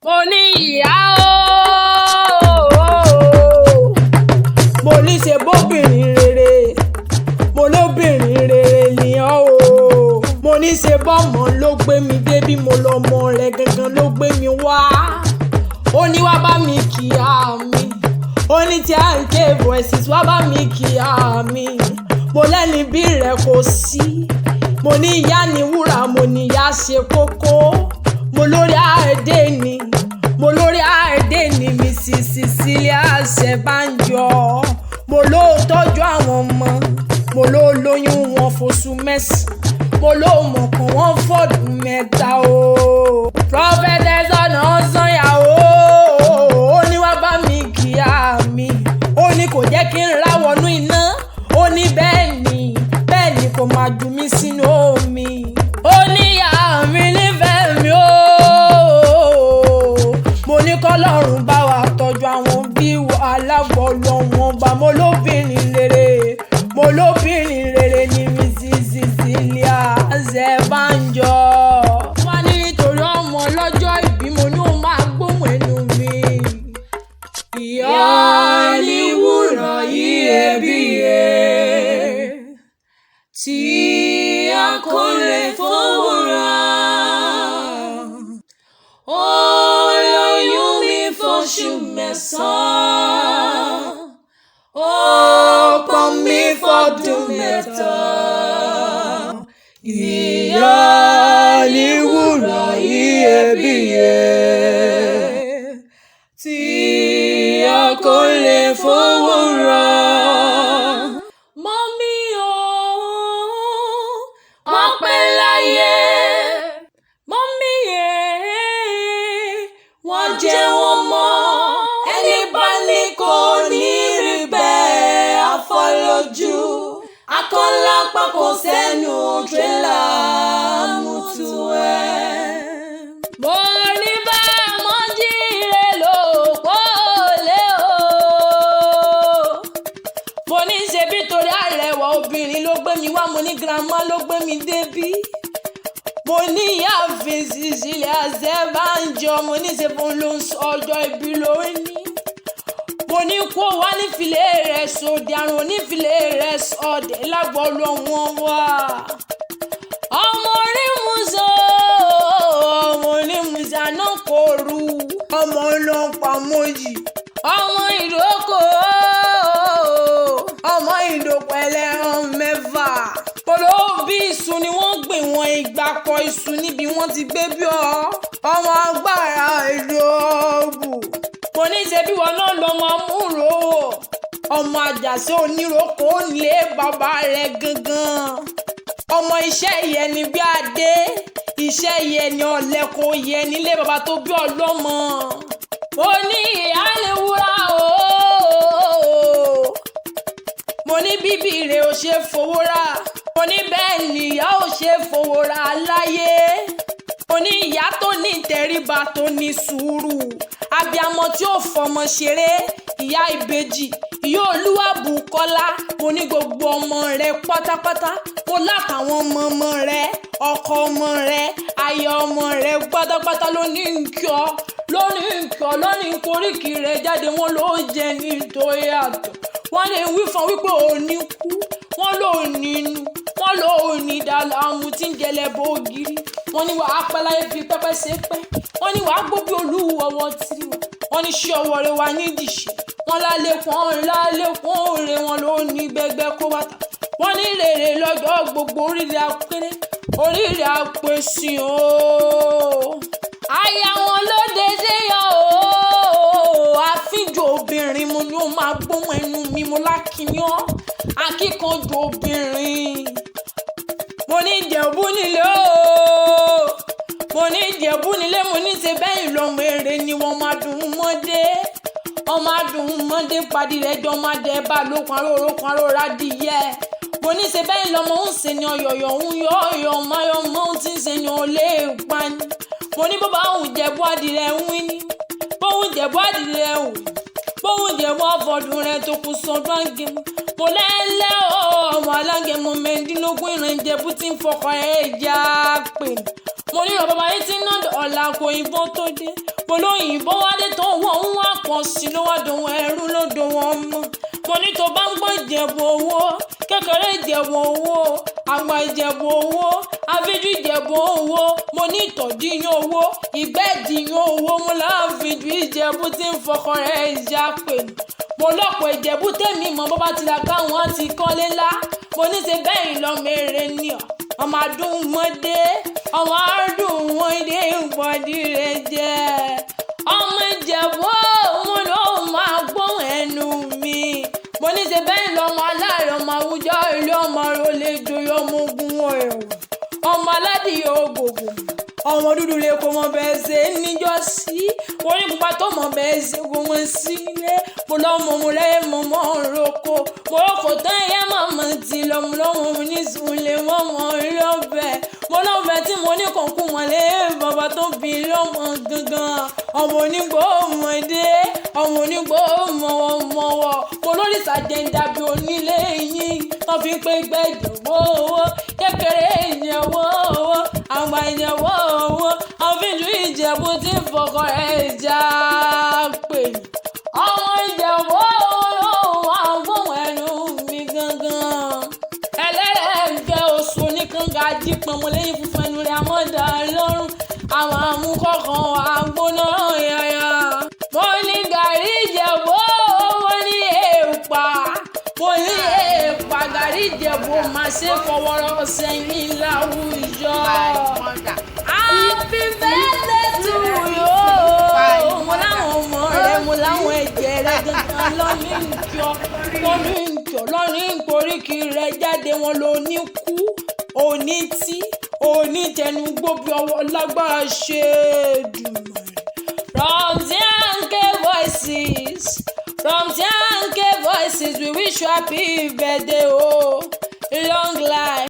mo ní ìyá mo ní ṣe bóbìnrin rere mo lóbìnrin rere ni ọ́ o mo ní ṣe bọ́mọ ló gbé mi débi mo lọ́mọ rẹ̀ gangan ló gbé mi wá ó ní wá bá mi kíá mi ó ní tí à ń ké voices wá bá mi kíá mi mo lẹ́ni bí rẹ̀ kò sí mo ní ìyá ni wúrà mo ní ìyá ṣe kókó mo lórí àìdè ni mo lórí àìdè ni Mrs. Cecilia Ṣẹ̀bánjọ mo ló tọ́jú àwọn ọmọ mo ló lóyún wọn fóṣù mẹ́sàn-án mo ló mọ̀ kàn wọ́n fọ́dún mẹ́ta o Prophetess Ọ̀nàsànyà ó ní wá bá mi kíá mi ó ní kò jẹ́ kí n ráwọnú iná ó ní bẹ́ẹ̀ ni kò máa jù mí sínú omi ó ní ìyá mi nífẹ̀ẹ́ mi ó mo ní kọ́lọ́run bá wa tọ́jú àwọn bí alábọ̀ lọ́wọ́n bá mo lóbìnrin rere ní Mrs. Cecilia Ṣẹ̀bánjọ wá ní nítorí ọmọ lọ́jọ́ ìbí mo ní ó máa gbóhùn ẹnu mi ìyá ni wúrà iyebíye tí a kò lè fowó rà ó lóyún mi fóṣù mẹ́sàn-án ó pọ́n mi fọ́dún mẹ́ta ìyá ni wúrà iyebíye tí a kò lè fowó rà. Mọ́mí o máa pẹ́ láyé mọ́mí wọ́n jẹ́ wọn mọ́ ẹni bá ní kò ní rí bẹ́ẹ̀ àfọlójú akọ́lápá kò sẹ́nu tírélà mútu ẹ̀. mo ní bá mọ́ jíire lò pọ́ọ́lẹ́ o mo ní ṣe bí torí àrẹwà obìnrin ló gbé mi wá mo ní girama ló gbé mi débí mo ní ìyáàfin Cecilia Ṣẹ̀bánjọ mo ní ṣe fún ló ń sọ ọjọ́ ìbí lónìí mo ní kó wá nífìlẹ rẹ sóde àrùn onífìlẹ rẹ sọdẹ lágbọọlù wọn wá ọmọ onímùsà náà kò rú ọmọ ọlọ́pàá mọ́jì ọmọ ìdókò ọmọ ìdópẹ̀lẹ̀ mẹ́fà polo bí iṣu ni wọ́n gbìn wọn ìgbàpọ̀ iṣu níbi wọ́n ti gbé bí ọmọ agbára ìdóòbù mo ní ṣe bí wọn náà lọ máa múrò ọmọ àjàṣe oníròkò nílé bàbá rẹ gangan ọmọ iṣẹ́ ìyẹn ni bí adé iṣẹ́ ìyẹn ni ọ̀lẹ́kọ̀ yẹn nílé bàbá tó bí ọlọ́mọ mo ní ìyá lè wúrà o mo ní bíbí rẹ̀ ò ṣe fowó rà mo ní bẹ́ẹ̀ ni ìyá ò ṣe fowó rà láyé mo ní ìyá tó ní ìtẹríba tó ní sùúrù abiyamọ tí ó fọmọ ṣeré ìyá ìbejì ìyá Olúwabùkọ́lá mo ní gbogbo ọmọ rẹ pátápátá mo látàwọn ọmọ rẹ ọkọ ọmọ rẹ aya ọmọ rẹ pátápátá ló ní nkíọ lónìí koríki rẹ jáde wọn ló jẹ nítorí àtọ wọn lè wí fún wípé òní kú wọn ló nínú wọn ló ní dàlámù tí ń jẹlẹ bógiri wọn ní wàá pẹ́ láyé fi pẹ́pẹ́ ṣe pẹ́ wọn ní wàá gbó bí olúwọwọ tìrì wọn ní ṣé ọwọ́ rẹ wà nídìíṣẹ wọn lálẹkùn òrè wọn ló ní gbẹgbẹ kó bàtà wọn ní rèrè lọ́jọ́ gbogbo oríire apẹrẹ oríire apèsè o àyà wọn ló dédé yọ o àfíjù obìnrin mo ní ó máa gbóhùn ẹnu mi mo lákìíyàn akíkanjú obìnrin mo ní Ìjẹ̀bú nílé o mo ní Ìjẹ̀bú nílé mo ní ṣe bẹ́yìn lọ́mọ èrè ni wọ́n máa dùn mọ́dé ọmọ adùn mọ́dé padì rẹ̀ jọ máa dẹ̀ bá lókun arórókun aróra dìyẹ mo ní ṣe bẹ́yìn lọ́mọ ń ṣe ni ọ̀yọ̀yọ̀ ń yọ ọ̀yọ̀ mayọ̀mọ́ ń ti ṣe ni olè pani mo ní bó bá ń Jẹ̀bú adìrẹ ń wí ní bóun Jẹ̀bú adìrẹ ń wí bóun Jẹ̀bú ọ̀fọ̀dún rẹ̀ tó kù sọ́dún àgẹ̀mú mo lẹ́lẹ́ ọmọ alágẹ̀mọ mẹ́ẹ̀ẹ́dínlógún ìran Ìjẹ̀bú tí ń fọkàn ẹ̀ já pè mo ní ọ̀bàbà yìí tí ń ná ọ̀la kò ìbọn tó dé mo lóyìnbó wálé tó wọ́n ń wá pọ̀ sí ló wá dùn wọn ẹrú ló dùn wọn mọ́ mo ní tó bá ń gbọ́ Ìjẹ̀bú owó kékeré Ìjẹ̀bú owó àgbà Ìjẹ̀bú owó àfíjú Ìjẹ̀bú owó mo ní ìtọ́jú yín owó ìgbẹ́ẹ̀dì yín owó mo láàfíjú Ìjẹ̀bú tí ń fọkọ rẹ̀ ìjà pè ní mo lọ́pọ̀ Ìjẹ̀bú tèmi mọ́ bọ́bá ti ra káwọn ti kọ́lé ńlá mo ní ṣe bẹ́ẹ̀ lọ mèrè ni ọmọ adùn mọ́dé ọmọ adùn mọ́dé ìpọ́dí rẹ̀ jẹ́ ọmọ Ìjẹ̀bú mo ló máa gbóhùn ẹnu mi mo ní ṣe bẹ́ẹ̀ lọ́mọ aláàrẹ̀ ọmọ àwùjọ ilé ọmọ rọlẹ̀ joyè ọmọ ogun ẹ̀wọ̀n ọmọ aládìyẹ ògògò ọmọ dúdú lè kó mọ bẹ́ẹ̀ ṣe níjọ́ sí orí pupa tó mọ bẹ́ẹ̀ ṣe kó wọn sílé mo lọ́mọ mo lẹ́yìn mo mọ́ roko mo roko tán ẹ̀yà màmá ti lọ mo lọ́mọ mo ní sùnlé wọ́n mọ lọ́bẹ̀ mo lọ́bẹ̀ tí mo ní kọ̀ọ̀kú wọn lé bàbá tó bí lọ́mọ gangan ọmọ onígbò ọmọdé ọmọ onígbò mọ̀wọ̀mọ̀wọ̀ mo lórí sàjẹ́ńdà bí onílé yín tó fi pé gbẹ́jọ̀ owó kékeré Ìjẹ̀bú owó àgbà Ìjẹ̀bú owó àfíjú Ìjẹ̀bú tí ń fọkọ rẹ̀ já pè ní ọmọ Ìjẹ̀bú owó àwọn gbóhùn ẹnu mi gangan ẹlẹ́rẹ̀ẹ́gẹ́ oṣù oníkanga jípọn mo lẹ́yìn fúnfún ẹnu rẹ̀ àmọ́dá lọ́rùn àwọn àmúkọ̀kan àgbóná yàyà mo ní gàrí Ìjẹ̀bú owó ní èèpà mo ní èèpà gàrí Ìjẹ̀bú máa ṣe fọwọ́rọ́ sẹ́yìn láwùjọ. Happy birthday to you. Mo láwọn ọmọ rẹ̀ mo láwọn ẹ̀jẹ̀ rẹ̀ gangan lọ́ní ìjọ lọ́ní ìporíkì rẹ̀ jáde wọn ló ní kú òní tí òní tẹnugbó bí ọwọ́ lágbára ṣe dùnmọ̀. From Tianke Voices we wish you happy birthday long life.